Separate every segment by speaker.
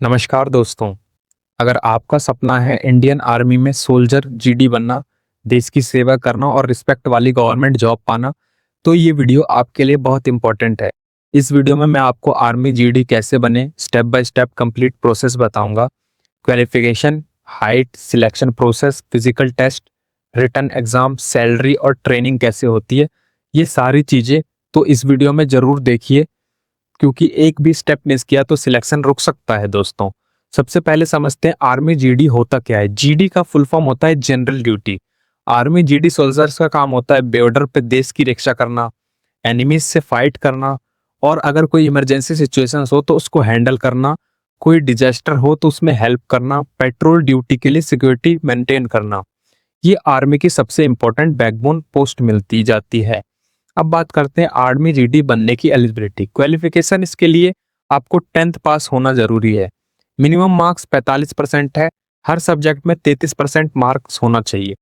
Speaker 1: नमस्कार दोस्तों। अगर आपका सपना है इंडियन आर्मी में सोल्जर जीडी बनना, देश की सेवा करना और रिस्पेक्ट वाली गवर्नमेंट जॉब पाना, तो ये वीडियो आपके लिए बहुत इंपॉर्टेंट है। इस वीडियो में मैं आपको आर्मी जीडी कैसे बने step by step complete process बताऊंगा। Qualification, height, selection process, physical test, written exam, salary और ट्रेनिंग कैसे होती है, ये सारी चीज़ें तो इस वीडियो में ज़रूर देखिए, क्योंकि एक भी स्टेप मिस किया तो सिलेक्शन रुक सकता है दोस्तों। सबसे पहले समझते हैं आर्मी जीडी होता क्या है। जीडी का फुल फॉर्म होता है general duty. Army GD soldiers का काम होता है बॉर्डर पे देश की रक्षा करना, एनिमीज से फाइट करना, और अगर कोई इमरजेंसी सिचुएशन हो तो उसको हैंडल करना, कोई डिजास्टर हो तो उसमें हेल्प करना, पेट्रोल ड्यूटी के लिए सिक्योरिटी मेंटेन करना। ये आर्मी की सबसे इंपॉर्टेंट बैकबोन पोस्ट मिलती जाती है। अब बात करते हैं आर्मी जीडी बनने की एलिजिबिलिटी। क्वालिफिकेशन, इसके लिए आपको 10th पास होना जरूरी है। मिनिमम मार्क्स 45% है। हर सब्जेक्ट में 33% मार्क्स होना चाहिए।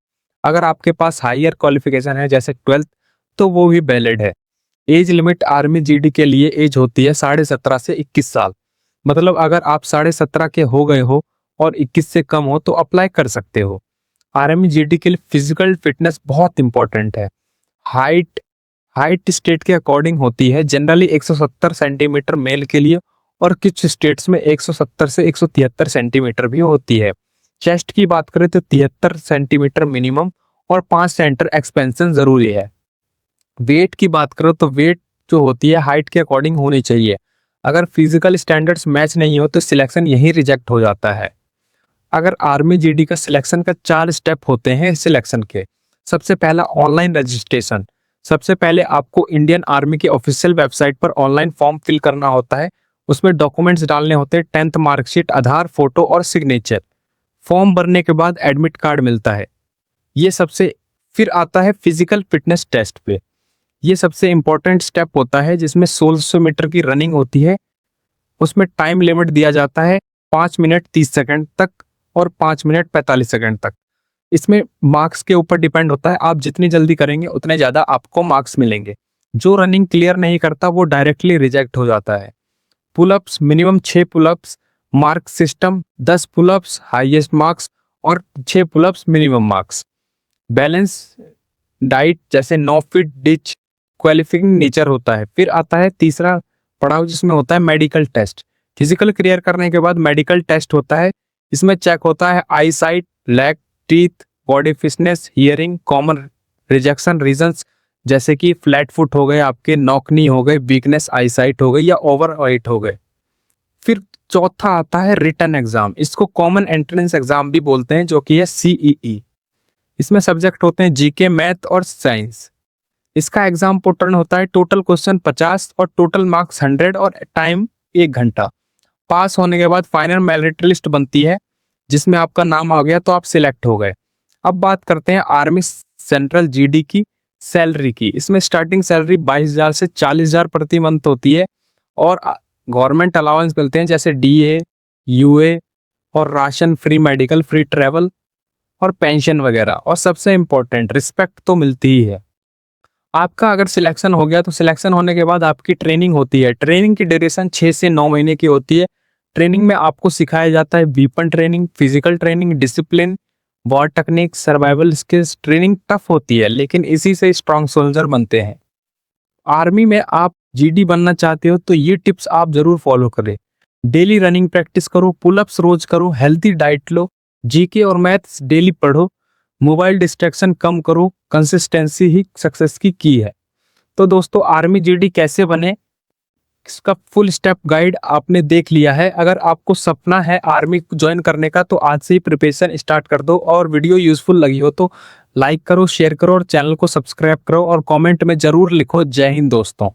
Speaker 1: अगर आपके पास हायर क्वालिफिकेशन है जैसे 12th, तो वो भी वैलिड है। एज लिमिट आर्मी जीडी के लिए एज होती है 17.5 से 21 साल। मतलब अगर आप 17.5 के हो गए हो और 21 से कम हो तो अप्लाई कर सकते हो। आर्मी जीडी के लिए फिजिकल फिटनेस बहुत इंपॉर्टेंट है। हाइट हाइट स्टेट के अकॉर्डिंग होती है। जनरली 170 सेंटीमीटर मेल के लिए और कुछ स्टेट्स में 170 से 173 सेंटीमीटर भी होती है। चेस्ट की बात करें तो 73 सेंटीमीटर मिनिमम और 5 सेंटर एक्सपेंशन जरूरी है। वेट की बात करो तो वेट जो होती है हाइट के अकॉर्डिंग होनी चाहिए। अगर फिजिकल स्टैंडर्ड्स मैच नहीं हो तो सिलेक्शन यही रिजेक्ट हो जाता है। अगर आर्मी जीडी का सिलेक्शन का 4 स्टेप होते हैं सिलेक्शन के। सबसे पहला ऑनलाइन रजिस्ट्रेशन। सबसे पहले आपको इंडियन आर्मी की ऑफिशियल वेबसाइट पर ऑनलाइन फॉर्म फिल करना होता है। उसमें डॉक्यूमेंट्स डालने होते हैं, 10th मार्कशीट, आधार, फोटो और सिग्नेचर। फॉर्म भरने के बाद एडमिट कार्ड मिलता है। ये सबसे फिर आता है फिजिकल फिटनेस टेस्ट पे। ये सबसे इंपॉर्टेंट स्टेप होता है जिसमें 1600 मीटर की रनिंग होती है। उसमें टाइम लिमिट दिया जाता है 5 मिनट 30 सेकंड तक और 5 मिनट 45 सेकंड तक। इसमें मार्क्स के ऊपर डिपेंड होता है, आप जितनी जल्दी करेंगे उतने ज्यादा आपको मार्क्स मिलेंगे। जो रनिंग क्लियर नहीं करता वो डायरेक्टली रिजेक्ट हो जाता है। Pullups, minimum 6 pullups. Mark system 10 pullups highest marks और 6 pullups minimum marks. Balance diet जैसे 9 फीट डिच, क्वालिफिकिंग नेचर होता है। फिर आता है तीसरा पड़ाव जिसमें होता है मेडिकल टेस्ट। फिजिकल क्लियर करने के बाद मेडिकल टेस्ट होता है। इसमें चेक होता है eye sight, leg, teeth, body fitness, hearing, common rejection reasons जैसे कि फ्लैट फुट हो गए, आपके नॉक नी हो गए, वीकनेस आई साइट हो गई या ओवर वेट हो गए। फिर चौथा आता है रिटन एग्जाम। इसको कॉमन एंट्रेंस एग्जाम भी बोलते हैं, जो कि है सीईई। इसमें सब्जेक्ट होते हैं जीके, मैथ और साइंस। इसका एग्जाम पैटर्न होता है टोटल क्वेश्चन 50 और टोटल मार्क्स 100 और टाइम 1 घंटा। पास होने के बाद फाइनल मेरिट लिस्ट बनती है, जिसमें आपका नाम आ गया तो आप सिलेक्ट हो गए। अब बात करते हैं आर्मी सेंट्रल जीडी की सैलरी की। इसमें स्टार्टिंग सैलरी 22,000 से 40,000 प्रति मंथ होती है और गवर्नमेंट अलाउंस मिलते हैं जैसे डीए, यूए और ration, free medical, free travel और पेंशन वगैरह। और सबसे इंपॉर्टेंट रिस्पेक्ट तो मिलती ही है। आपका अगर सिलेक्शन हो गया तो सिलेक्शन होने के बाद आपकी ट्रेनिंग होती है। ट्रेनिंग की ड्यूरेशन 6 से 9 महीने की होती है। ट्रेनिंग में आपको सिखाया जाता है weapon training, physical training, discipline, war technique, survival skills. Training tough होती है लेकिन इसी से स्ट्रॉन्ग सोल्जर बनते हैं। आर्मी में आप जीडी बनना चाहते हो तो ये टिप्स आप जरूर फॉलो करें। डेली रनिंग प्रैक्टिस करो, पुलअप्स रोज करो, हेल्थी डाइट लो, जीके और मैथ्स डेली पढ़ो, मोबाइल डिस्ट्रैक्शन कम करो। कंसिस्टेंसी ही सक्सेस की है। तो दोस्तों, आर्मी जीडी कैसे बने इसका फुल स्टेप गाइड आपने देख लिया है। अगर आपको सपना है आर्मी ज्वाइन करने का तो आज से ही प्रिपरेशन स्टार्ट कर दो। और वीडियो यूजफुल लगी हो तो लाइक करो, शेयर करो और चैनल को सब्सक्राइब करो और कमेंट में जरूर लिखो जय हिंद दोस्तों।